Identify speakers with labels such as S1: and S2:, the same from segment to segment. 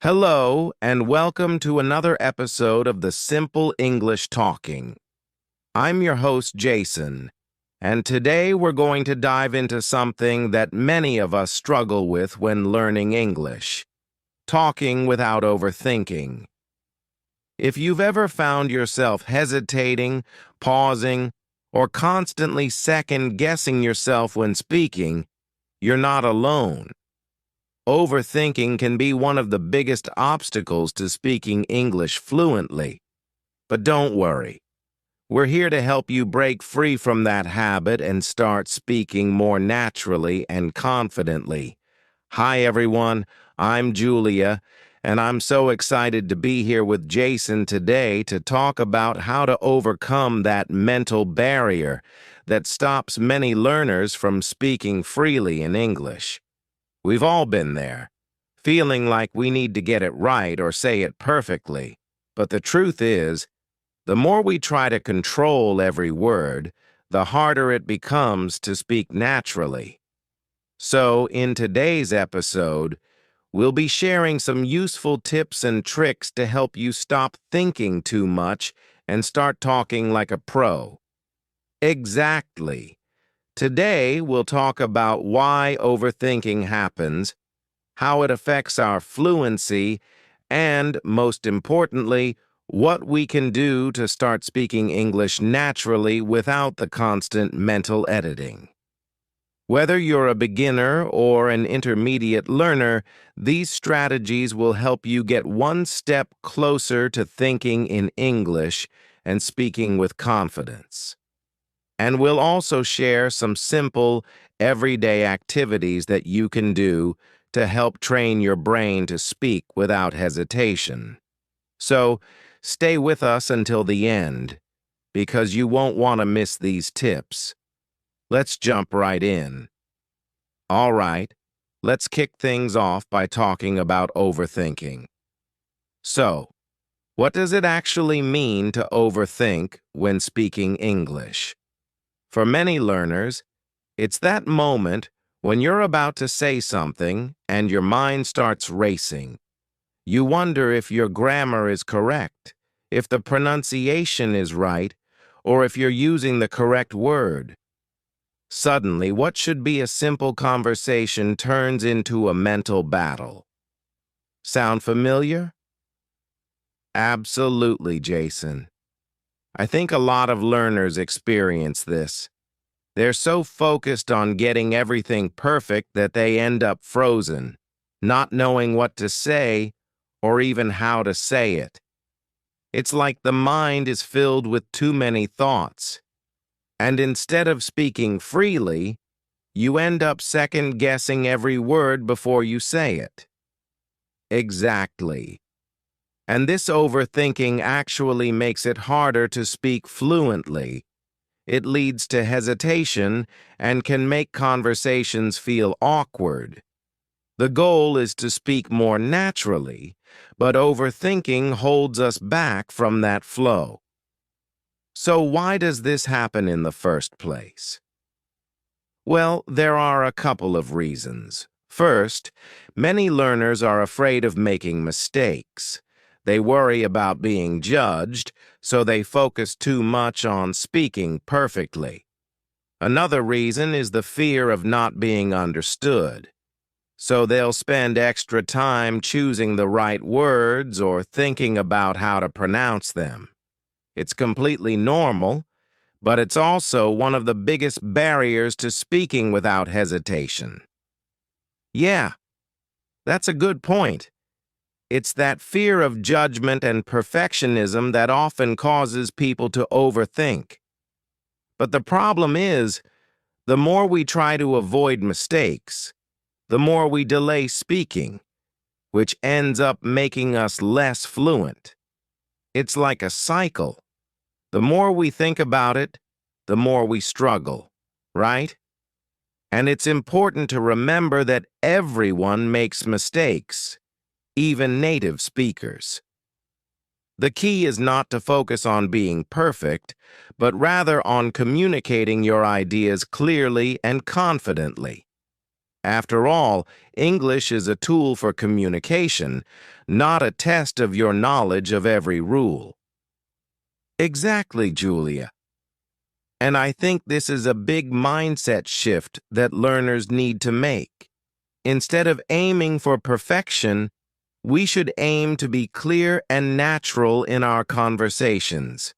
S1: Hello, and welcome to another episode of the Simple English Talking. I'm your host, Jason, and today we're going to dive into something that many of us struggle with when learning English: talking without overthinking. If you've ever found yourself hesitating, pausing, or constantly second-guessing yourself when speaking, you're not alone. Overthinking can be one of the biggest obstacles to speaking English fluently. But don't worry. We're here to help you break free from that habit and start speaking more naturally and confidently. Hi, everyone. I'm Julia, and I'm so excited to be here with Jason today to talk about how to overcome that mental barrier that stops many learners from speaking freely in English. We've all been there, feeling like we need to get it right or say it perfectly. But the truth is, the more we try to control every word, the harder it becomes to speak naturally. So, in today's episode, we'll be sharing some useful tips and tricks to help you stop thinking too much and start talking like a pro. Exactly. Today, we'll talk about why overthinking happens, how it affects our fluency, and, most importantly, what we can do to start speaking English naturally without the constant mental editing. Whether you're a beginner or an intermediate learner, these strategies will help you get one step closer to thinking in English and speaking with confidence. And we'll also share some simple, everyday activities that you can do to help train your brain to speak without hesitation. So, stay with us until the end, because you won't want to miss these tips. Let's jump right in. All right, let's kick things off by talking about overthinking. So, what does it actually mean to overthink when speaking English? For many learners, it's that moment when you're about to say something and your mind starts racing. You wonder if your grammar is correct, if the pronunciation is right, or if you're using the correct word. Suddenly, what should be a simple conversation turns into a mental battle. Sound familiar? Absolutely, Jason. I think a lot of learners experience this. They're so focused on getting everything perfect that they end up frozen, not knowing what to say or even how to say it. It's like the mind is filled with too many thoughts, and instead of speaking freely, you end up second-guessing every word before you say it. Exactly. And this overthinking actually makes it harder to speak fluently. It leads to hesitation and can make conversations feel awkward. The goal is to speak more naturally, but overthinking holds us back from that flow. So why does this happen in the first place? Well, there are a couple of reasons. First, many learners are afraid of making mistakes. They worry about being judged, so they focus too much on speaking perfectly. Another reason is the fear of not being understood. So they'll spend extra time choosing the right words or thinking about how to pronounce them. It's completely normal, but it's also one of the biggest barriers to speaking without hesitation. Yeah, that's a good point. It's that fear of judgment and perfectionism that often causes people to overthink. But the problem is, the more we try to avoid mistakes, the more we delay speaking, which ends up making us less fluent. It's like a cycle. The more we think about it, the more we struggle, right? And it's important to remember that everyone makes mistakes, even native speakers. The key is not to focus on being perfect, but rather on communicating your ideas clearly and confidently. After all, English is a tool for communication, not a test of your knowledge of every rule. Exactly, Julia. And I think this is a big mindset shift that learners need to make. Instead of aiming for perfection, we should aim to be clear and natural in our conversations.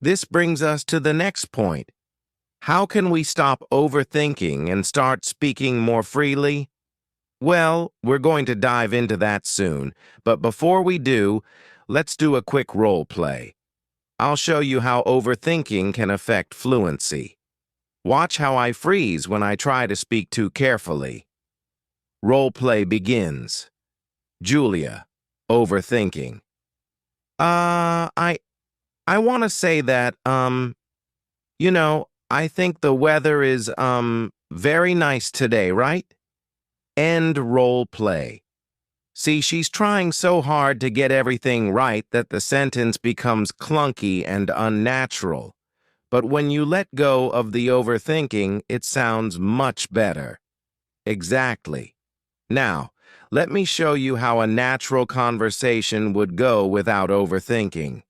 S1: This brings us to the next point. How can we stop overthinking and start speaking more freely? Well, we're going to dive into that soon, but before we do, let's do a quick role play. I'll show you how overthinking can affect fluency. Watch how I freeze when I try to speak too carefully. Role play begins. Julia, overthinking. I want to say that, I think the weather is, very nice today, right? End role play. See, she's trying so hard to get everything right that the sentence becomes clunky and unnatural. But when you let go of the overthinking, it sounds much better. Exactly. Now, let me show you how a natural conversation would go without overthinking.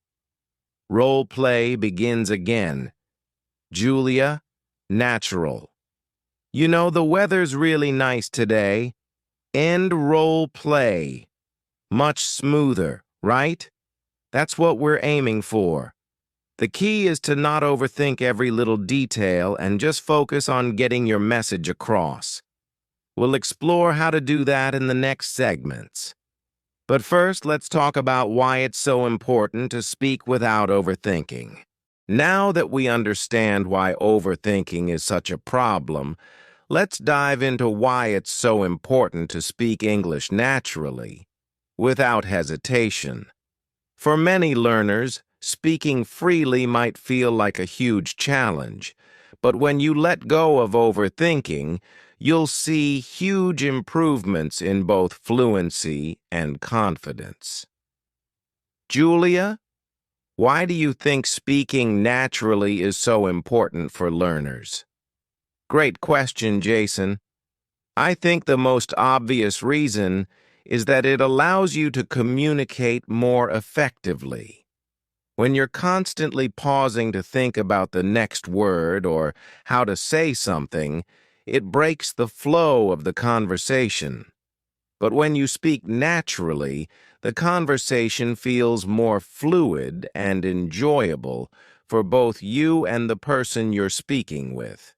S1: Role play begins again. Julia, natural. You know, the weather's really nice today. End role play. Much smoother, right? That's what we're aiming for. The key is to not overthink every little detail and just focus on getting your message across. We'll explore how to do that in the next segments. But first, let's talk about why it's so important to speak without overthinking. Now that we understand why overthinking is such a problem, let's dive into why it's so important to speak English naturally, without hesitation. For many learners, speaking freely might feel like a huge challenge, but when you let go of overthinking, you'll see huge improvements in both fluency and confidence. Julia, why do you think speaking naturally is so important for learners? Great question, Jason. I think the most obvious reason is that it allows you to communicate more effectively. When you're constantly pausing to think about the next word or how to say something, it breaks the flow of the conversation. But when you speak naturally, the conversation feels more fluid and enjoyable for both you and the person you're speaking with.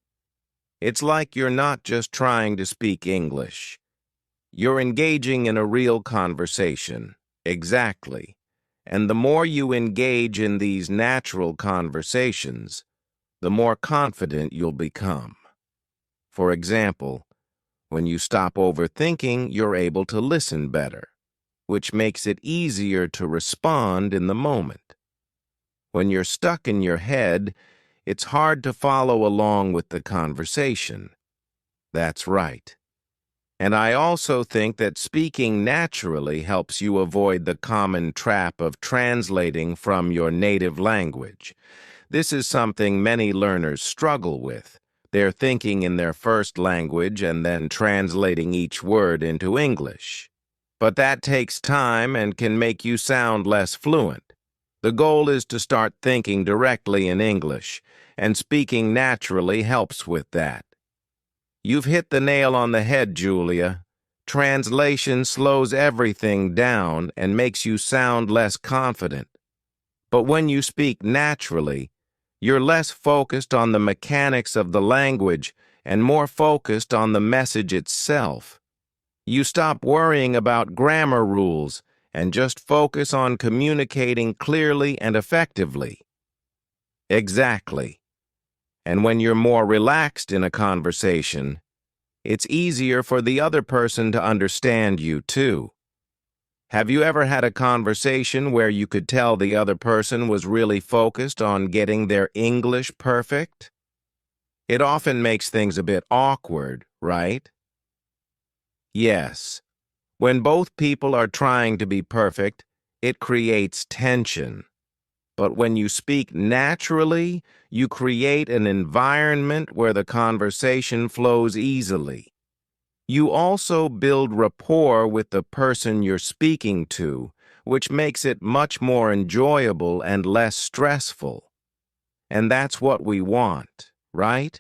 S1: It's like you're not just trying to speak English. You're engaging in a real conversation. Exactly. And the more you engage in these natural conversations, the more confident you'll become. For example, when you stop overthinking, you're able to listen better, which makes it easier to respond in the moment. When you're stuck in your head, it's hard to follow along with the conversation. That's right. And I also think that speaking naturally helps you avoid the common trap of translating from your native language. This is something many learners struggle with. They're thinking in their first language and then translating each word into English. But that takes time and can make you sound less fluent. The goal is to start thinking directly in English, and speaking naturally helps with that. You've hit the nail on the head, Julia. Translation slows everything down and makes you sound less confident. But when you speak naturally, you're less focused on the mechanics of the language and more focused on the message itself. You stop worrying about grammar rules and just focus on communicating clearly and effectively. Exactly. And when you're more relaxed in a conversation, it's easier for the other person to understand you, too. Have you ever had a conversation where you could tell the other person was really focused on getting their English perfect? It often makes things a bit awkward, right? Yes. When both people are trying to be perfect, it creates tension. But when you speak naturally, you create an environment where the conversation flows easily. You also build rapport with the person you're speaking to, which makes it much more enjoyable and less stressful. And that's what we want, right?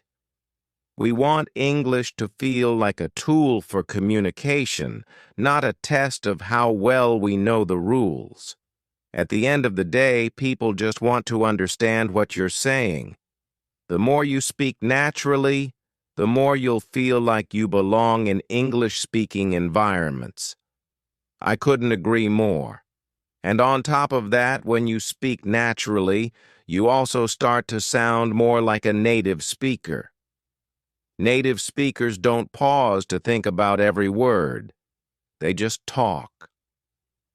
S1: We want English to feel like a tool for communication, not a test of how well we know the rules. At the end of the day, people just want to understand what you're saying. The more you speak naturally, the more you'll feel like you belong in English-speaking environments. I couldn't agree more. And on top of that, when you speak naturally, you also start to sound more like a native speaker. Native speakers don't pause to think about every word. They just talk.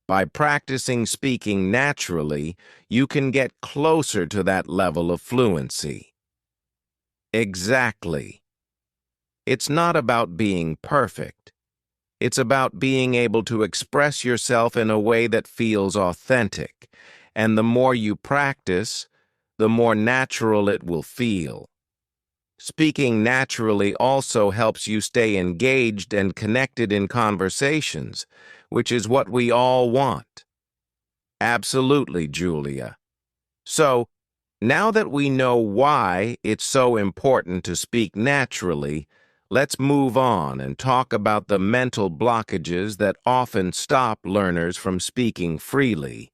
S1: By practicing speaking naturally, you can get closer to that level of fluency. Exactly. It's not about being perfect. It's about being able to express yourself in a way that feels authentic. And the more you practice, the more natural it will feel. Speaking naturally also helps you stay engaged and connected in conversations, which is what we all want. Absolutely, Julia. So, now that we know why it's so important to speak naturally, let's move on and talk about the mental blockages that often stop learners from speaking freely,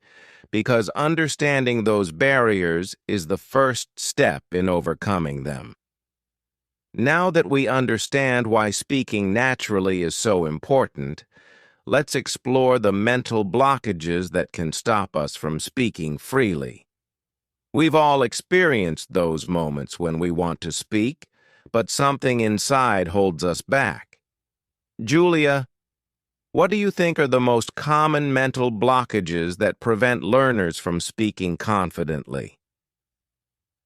S1: because understanding those barriers is the first step in overcoming them. Now that we understand why speaking naturally is so important, let's explore the mental blockages that can stop us from speaking freely. We've all experienced those moments when we want to speak, but something inside holds us back. Julia, what do you think are the most common mental blockages that prevent learners from speaking confidently?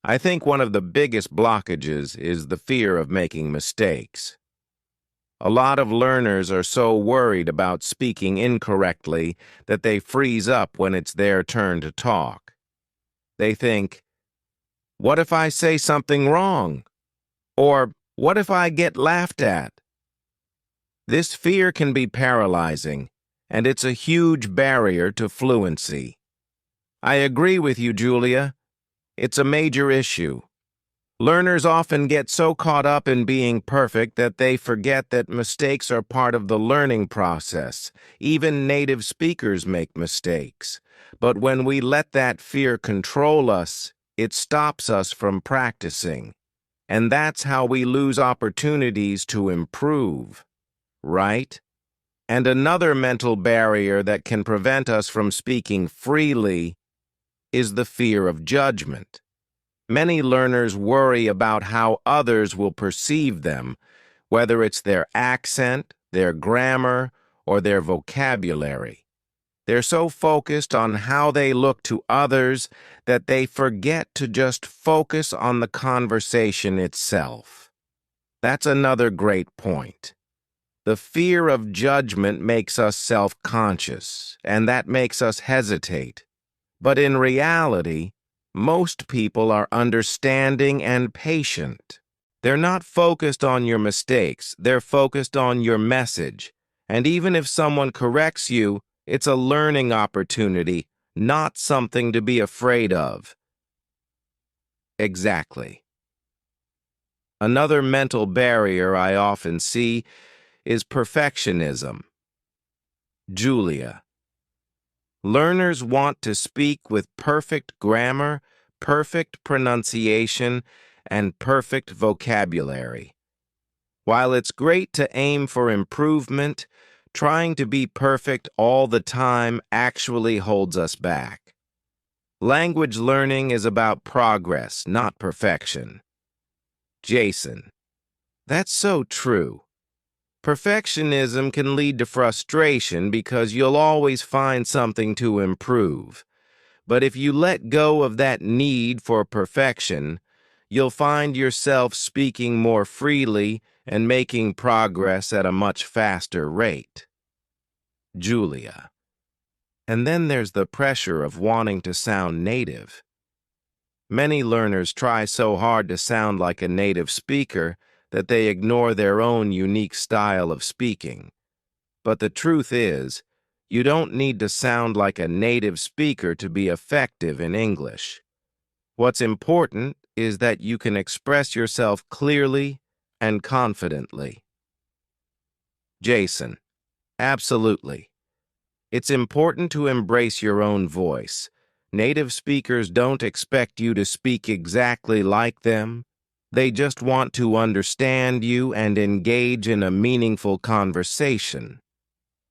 S1: I think one of the biggest blockages is the fear of making mistakes. A lot of learners are so worried about speaking incorrectly that they freeze up when it's their turn to talk. They think, what if I say something wrong? Or what if I get laughed at? This fear can be paralyzing, and it's a huge barrier to fluency. I agree with you, Julia. It's a major issue. Learners often get so caught up in being perfect that they forget that mistakes are part of the learning process. Even native speakers make mistakes. But when we let that fear control us, it stops us from practicing. And that's how we lose opportunities to improve, right? And another mental barrier that can prevent us from speaking freely is the fear of judgment. Many learners worry about how others will perceive them, whether it's their accent, their grammar, or their vocabulary. They're so focused on how they look to others that they forget to just focus on the conversation itself. That's another great point. The fear of judgment makes us self-conscious, and that makes us hesitate. But in reality, most people are understanding and patient. They're not focused on your mistakes, they're focused on your message. And even if someone corrects you, it's a learning opportunity, not something to be afraid of. Exactly. Another mental barrier I often see is perfectionism. Julia. Learners want to speak with perfect grammar, perfect pronunciation, and perfect vocabulary. While it's great to aim for improvement, trying to be perfect all the time actually holds us back. Language learning is about progress, not perfection. Jason, that's so true. Perfectionism can lead to frustration because you'll always find something to improve. But if you let go of that need for perfection, you'll find yourself speaking more freely and making progress at a much faster rate. Julia. And then there's the pressure of wanting to sound native. Many learners try so hard to sound like a native speaker that they ignore their own unique style of speaking. But the truth is, you don't need to sound like a native speaker to be effective in English. What's important is that you can express yourself clearly and confidently. Jason, absolutely. It's important to embrace your own voice. Native speakers don't expect you to speak exactly like them. They just want to understand you and engage in a meaningful conversation.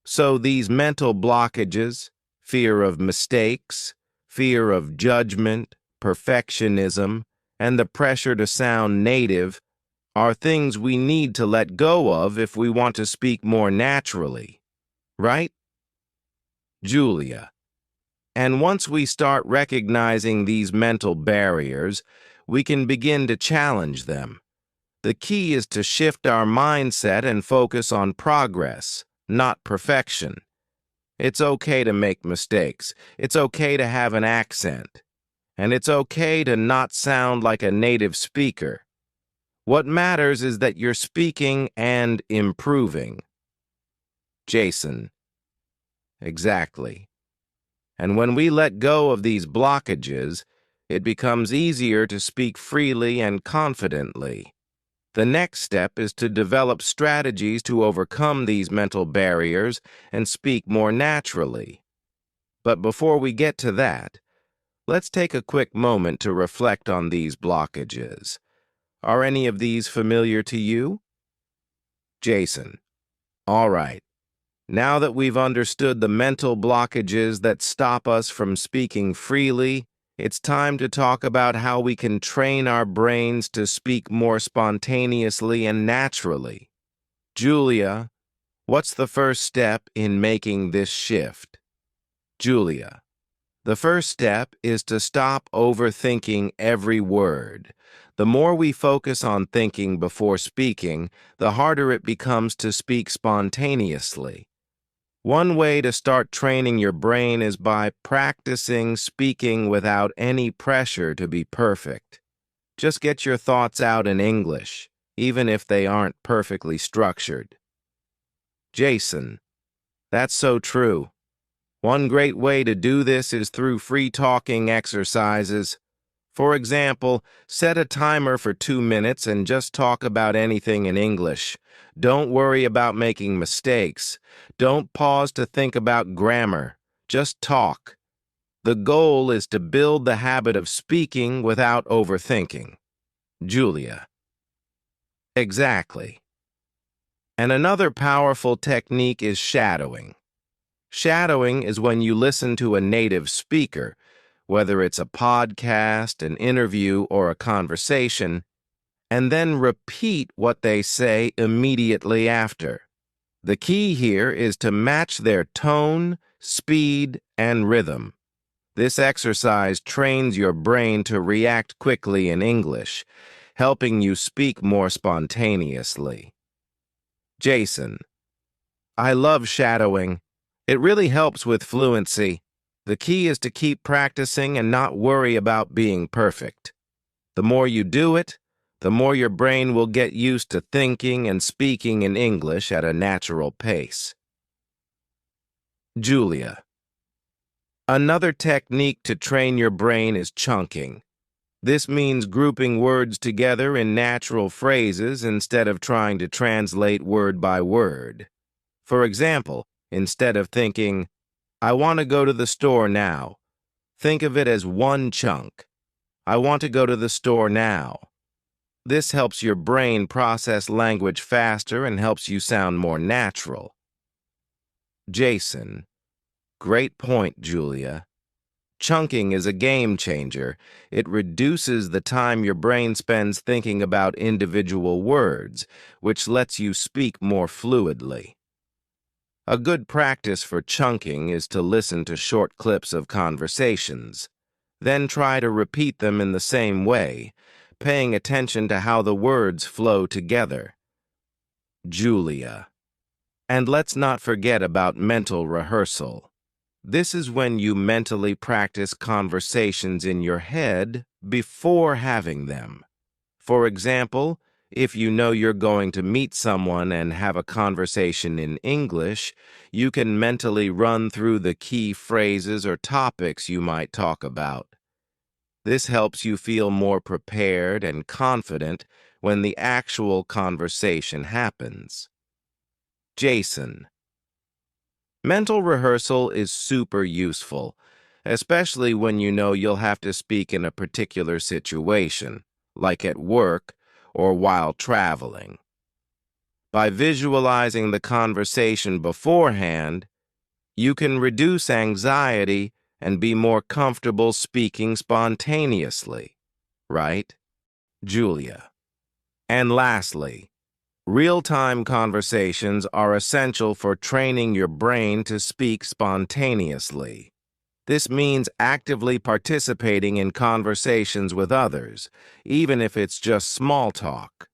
S1: So these mental blockages, fear of mistakes, fear of judgment, perfectionism, and the pressure to sound native are things we need to let go of if we want to speak more naturally, right? Julia. And once we start recognizing these mental barriers, we can begin to challenge them. The key is to shift our mindset and focus on progress, not perfection. It's okay to make mistakes. It's okay to have an accent. And it's okay to not sound like a native speaker. What matters is that you're speaking and improving. Jason. Exactly. And when we let go of these blockages, it becomes easier to speak freely and confidently. The next step is to develop strategies to overcome these mental barriers and speak more naturally. But before we get to that, let's take a quick moment to reflect on these blockages. Are any of these familiar to you? Jason. All right. Now that we've understood the mental blockages that stop us from speaking freely, it's time to talk about how we can train our brains to speak more spontaneously and naturally. Julia, what's the first step in making this shift? Julia. The first step is to stop overthinking every word. The more we focus on thinking before speaking, the harder it becomes to speak spontaneously. One way to start training your brain is by practicing speaking without any pressure to be perfect. Just get your thoughts out in English, even if they aren't perfectly structured. Jason, that's so true. One great way to do this is through free talking exercises. For example, set a timer for 2 minutes and just talk about anything in English. Don't worry about making mistakes. Don't pause to think about grammar. Just talk. The goal is to build the habit of speaking without overthinking. Julia. Exactly. And another powerful technique is shadowing. Shadowing is when you listen to a native speaker, whether it's a podcast, an interview, or a conversation, and then repeat what they say immediately after. The key here is to match their tone, speed, and rhythm. This exercise trains your brain to react quickly in English, helping you speak more spontaneously. Jason, I love shadowing. It really helps with fluency. The key is to keep practicing and not worry about being perfect. The more you do it, the more your brain will get used to thinking and speaking in English at a natural pace. Julia. Another technique to train your brain is chunking. This means grouping words together in natural phrases instead of trying to translate word by word. For example, instead of thinking, I want to go to the store now, think of it as one chunk. I want to go to the store now. This helps your brain process language faster and helps you sound more natural. Jason. Great point, Julia. Chunking is a game changer. It reduces the time your brain spends thinking about individual words, which lets you speak more fluidly. A good practice for chunking is to listen to short clips of conversations. Then try to repeat them in the same way, paying attention to how the words flow together. Julia. And let's not forget about mental rehearsal. This is when you mentally practice conversations in your head before having them. For example, If you know you're going to meet someone and have a conversation in English, you can mentally run through the key phrases or topics you might talk about. This helps you feel more prepared and confident when the actual conversation happens. Jason. Mental rehearsal is super useful, especially when you know you'll have to speak in a particular situation, like at work or while traveling. By visualizing the conversation beforehand, you can reduce anxiety and be more comfortable speaking spontaneously, right, Julia? And lastly, real-time conversations are essential for training your brain to speak spontaneously. This means actively participating in conversations with others, even if it's just small talk.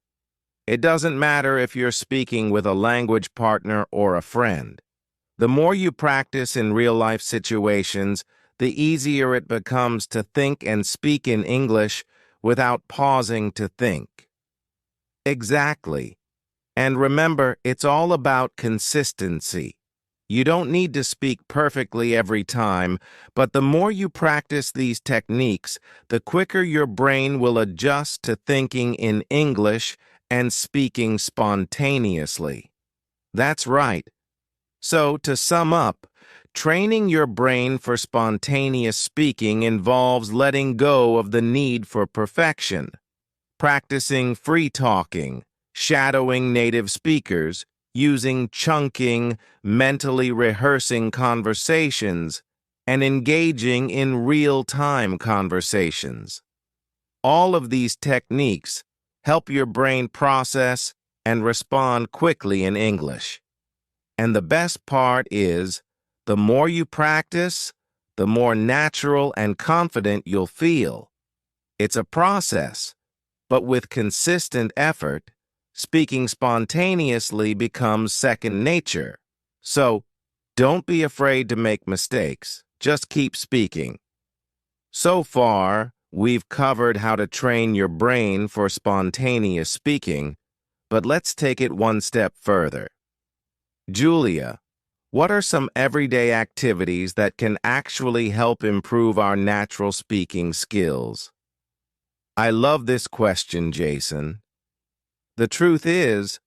S1: It doesn't matter if you're speaking with a language partner or a friend. The more you practice in real-life situations, the easier it becomes to think and speak in English without pausing to think. Exactly. And remember, it's all about consistency. You don't need to speak perfectly every time, but the more you practice these techniques, the quicker your brain will adjust to thinking in English and speaking spontaneously. That's right. So, to sum up, training your brain for spontaneous speaking involves letting go of the need for perfection, practicing free talking, shadowing native speakers, using chunking, mentally rehearsing conversations, and engaging in real-time conversations. All of these techniques help your brain process and respond quickly in English. And the best part is, the more you practice, the more natural and confident you'll feel. It's a process, but with consistent effort, speaking spontaneously becomes second nature. So, don't be afraid to make mistakes. Just keep speaking. So far, we've covered how to train your brain for spontaneous speaking, but let's take it one step further. Julia, what are some everyday activities that can actually help improve our natural speaking skills? I love this question, Jason. The truth is,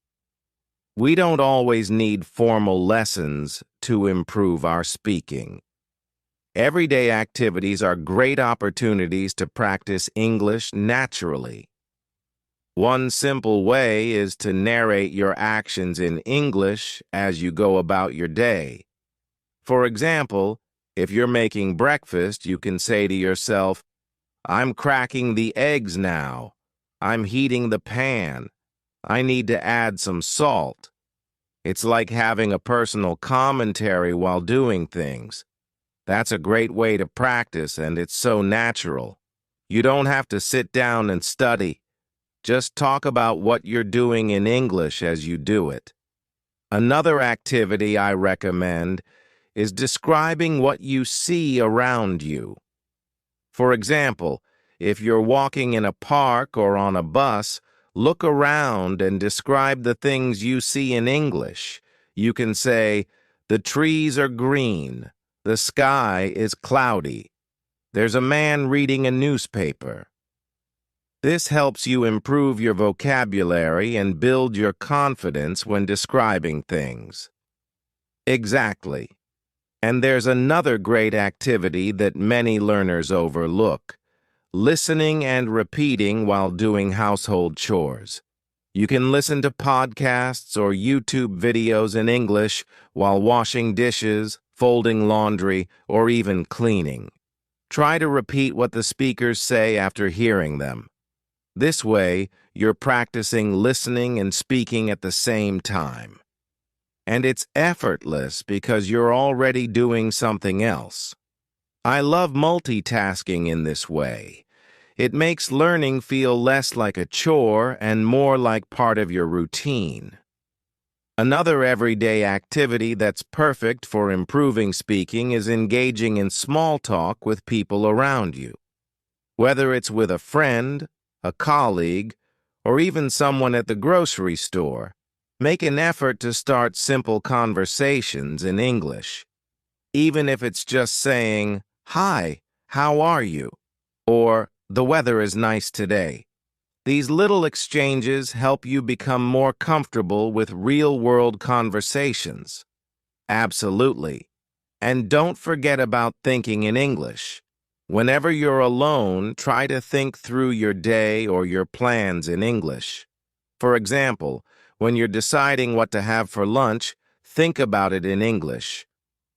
S1: we don't always need formal lessons to improve our speaking. Everyday activities are great opportunities to practice English naturally. One simple way is to narrate your actions in English as you go about your day. For example, if you're making breakfast, you can say to yourself, "I'm cracking the eggs now. I'm heating the pan. I need to add some salt." It's like having a personal commentary while doing things. That's a great way to practice, and it's so natural. You don't have to sit down and study. Just talk about what you're doing in English as you do it. Another activity I recommend is describing what you see around you. For example, if you're walking in a park or on a bus, look around and describe the things you see in English. You can say, "The trees are green. The sky is cloudy. There's a man reading a newspaper." This helps you improve your vocabulary and build your confidence when describing things. Exactly. And there's another great activity that many learners overlook: listening and repeating while doing household chores. You can listen to podcasts or YouTube videos in English while washing dishes, folding laundry, or even cleaning. Try to repeat what the speakers say after hearing them. This way, you're practicing listening and speaking at the same time. And it's effortless because you're already doing something else. I love multitasking in this way. It makes learning feel less like a chore and more like part of your routine. Another everyday activity that's perfect for improving speaking is engaging in small talk with people around you. Whether it's with a friend, a colleague, or even someone at the grocery store, make an effort to start simple conversations in English. Even if it's just saying, "Hi, how are you?" or "The weather is nice today." These little exchanges help you become more comfortable with real-world conversations. Absolutely. And don't forget about thinking in English. Whenever you're alone, try to think through your day or your plans in English. For example, when you're deciding what to have for lunch, think about it in English.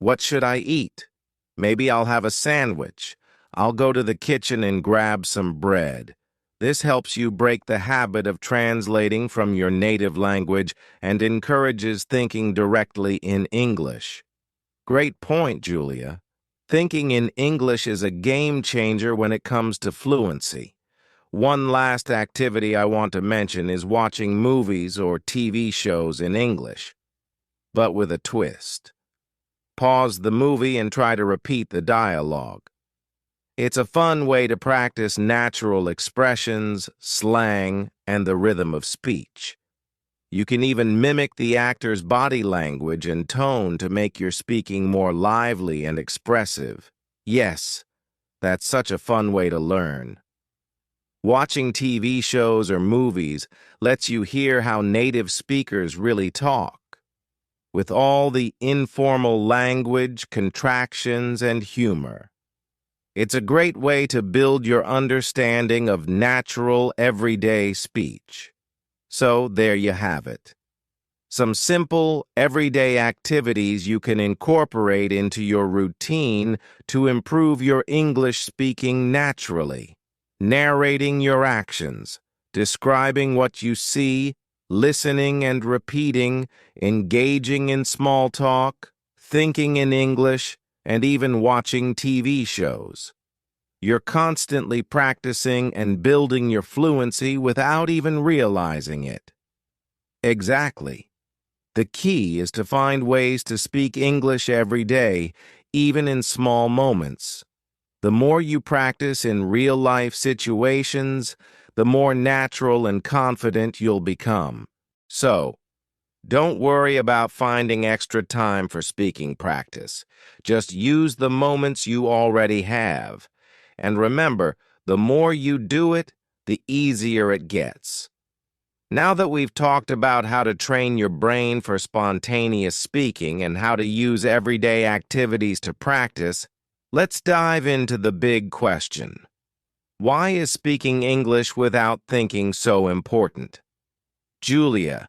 S1: What should I eat? Maybe I'll have a sandwich. I'll go to the kitchen and grab some bread. This helps you break the habit of translating from your native language and encourages thinking directly in English. Great point, Julia. Thinking in English is a game changer when it comes to fluency. One last activity I want to mention is watching movies or TV shows in English, but with a twist. Pause the movie and try to repeat the dialogue. It's a fun way to practice natural expressions, slang, and the rhythm of speech. You can even mimic the actor's body language and tone to make your speaking more lively and expressive. Yes, that's such a fun way to learn. Watching TV shows or movies lets you hear how native speakers really talk, with all the informal language, contractions, and humor. It's a great way to build your understanding of natural, everyday speech. So there you have it. Some simple, everyday activities you can incorporate into your routine to improve your English speaking naturally. Narrating your actions, describing what you see, listening and repeating, engaging in small talk, thinking in English, and even watching TV shows. You're constantly practicing and building your fluency without even realizing it. Exactly. The key is to find ways to speak English every day, even in small moments. The more you practice in real-life situations, the more natural and confident you'll become. So, don't worry about finding extra time for speaking practice. Just use the moments you already have. And remember, the more you do it, the easier it gets. Now that we've talked about how to train your brain for spontaneous speaking and how to use everyday activities to practice, let's dive into the big question. Why is speaking English without thinking so important? Julia,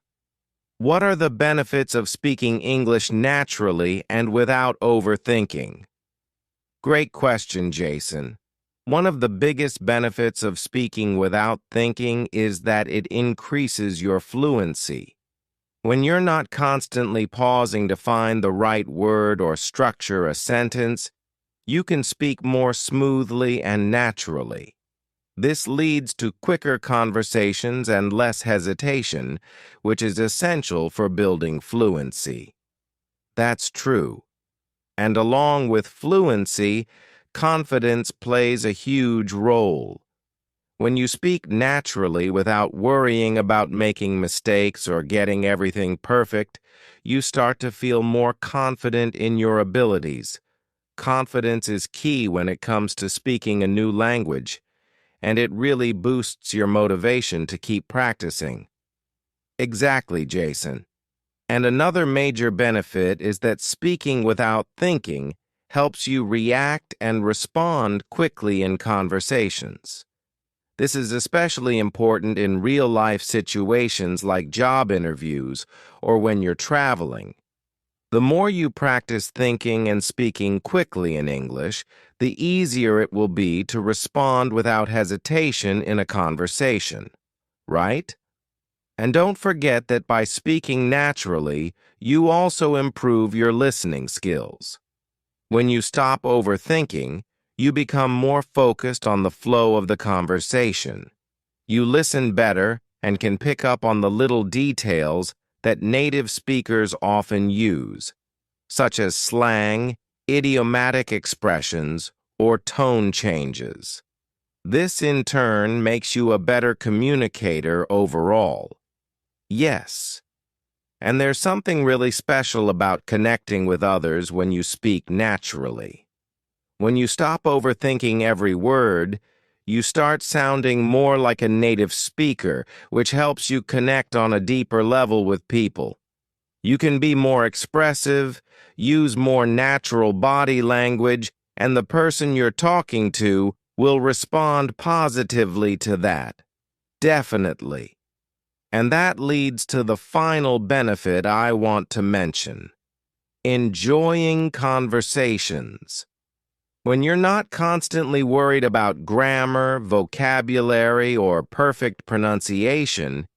S1: what are the benefits of speaking English naturally and without overthinking? Great question, Jason. One of the biggest benefits of speaking without thinking is that it increases your fluency. When you're not constantly pausing to find the right word or structure a sentence, you can speak more smoothly and naturally. This leads to quicker conversations and less hesitation, which is essential for building fluency. That's true. And along with fluency, confidence plays a huge role. When you speak naturally without worrying about making mistakes or getting everything perfect, you start to feel more confident in your abilities. Confidence is key when it comes to speaking a new language, and it really boosts your motivation to keep practicing. Exactly, Jason. And another major benefit is that speaking without thinking helps you react and respond quickly in conversations. This is especially important in real-life situations like job interviews or when you're traveling. The more you practice thinking and speaking quickly in English, the easier it will be to respond without hesitation in a conversation, right? And don't forget that by speaking naturally, you also improve your listening skills. When you stop overthinking, you become more focused on the flow of the conversation. You listen better and can pick up on the little details that native speakers often use, such as slang, idiomatic expressions, or tone changes. This, in turn, makes you a better communicator overall. Yes, and there's something really special about connecting with others when you speak naturally. When you stop overthinking every word, you start sounding more like a native speaker, which helps you connect on a deeper level with people. You can be more expressive, use more natural body language, and the person you're talking to will respond positively to that. Definitely. And that leads to the final benefit I want to mention: enjoying conversations. When you're not constantly worried about grammar, vocabulary, or perfect pronunciation,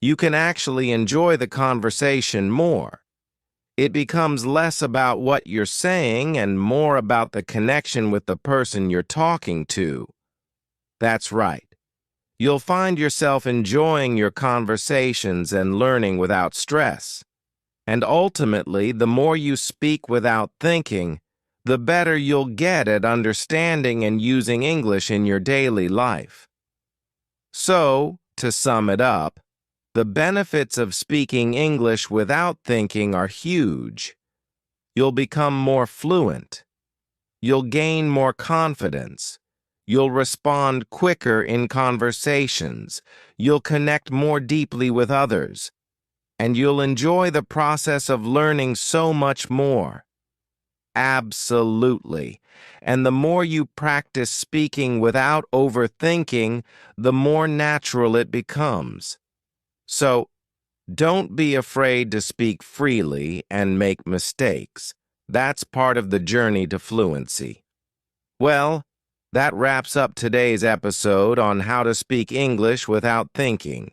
S1: you can actually enjoy the conversation more. It becomes less about what you're saying and more about the connection with the person you're talking to. That's right. You'll find yourself enjoying your conversations and learning without stress. And ultimately, the more you speak without thinking, the better you'll get at understanding and using English in your daily life. So, to sum it up, the benefits of speaking English without thinking are huge. You'll become more fluent. You'll gain more confidence. You'll respond quicker in conversations. You'll connect more deeply with others. And you'll enjoy the process of learning so much more. Absolutely. And the more you practice speaking without overthinking, the more natural it becomes. So, don't be afraid to speak freely and make mistakes. That's part of the journey to fluency. Well, that wraps up today's episode on how to speak English without thinking.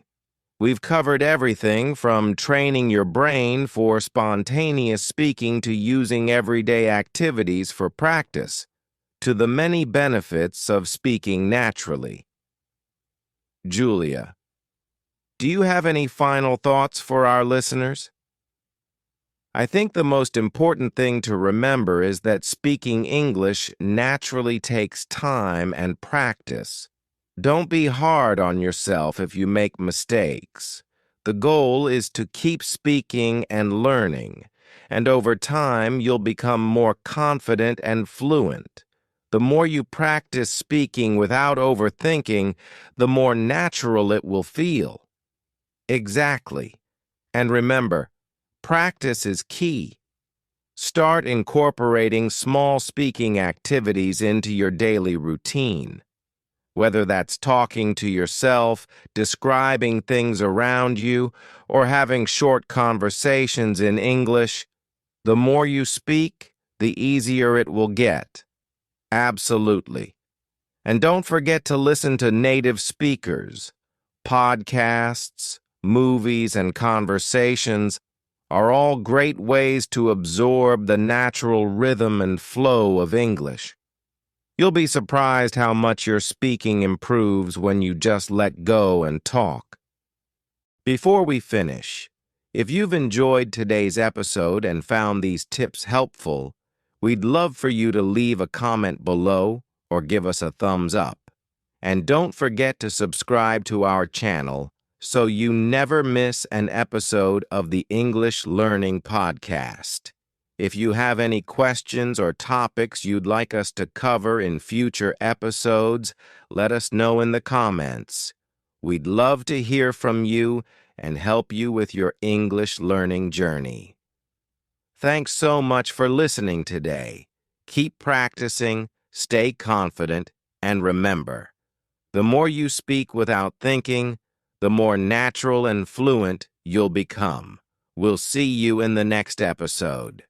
S1: We've covered everything from training your brain for spontaneous speaking to using everyday activities for practice, to the many benefits of speaking naturally. Julia, do you have any final thoughts for our listeners? I think the most important thing to remember is that speaking English naturally takes time and practice. Don't be hard on yourself if you make mistakes. The goal is to keep speaking and learning, and over time you'll become more confident and fluent. The more you practice speaking without overthinking, the more natural it will feel. Exactly. And remember, practice is key. Start incorporating small speaking activities into your daily routine. Whether that's talking to yourself, describing things around you, or having short conversations in English, the more you speak, the easier it will get. Absolutely. And don't forget to listen to native speakers. Podcasts, movies, and conversations are all great ways to absorb the natural rhythm and flow of English. You'll be surprised how much your speaking improves when you just let go and talk. Before we finish, if you've enjoyed today's episode and found these tips helpful, we'd love for you to leave a comment below or give us a thumbs up. And don't forget to subscribe to our channel so you never miss an episode of the English Learning Podcast. If you have any questions or topics you'd like us to cover in future episodes, let us know in the comments. We'd love to hear from you and help you with your English learning journey. Thanks so much for listening today. Keep practicing, stay confident, and remember, the more you speak without thinking, the more natural and fluent you'll become. We'll see you in the next episode.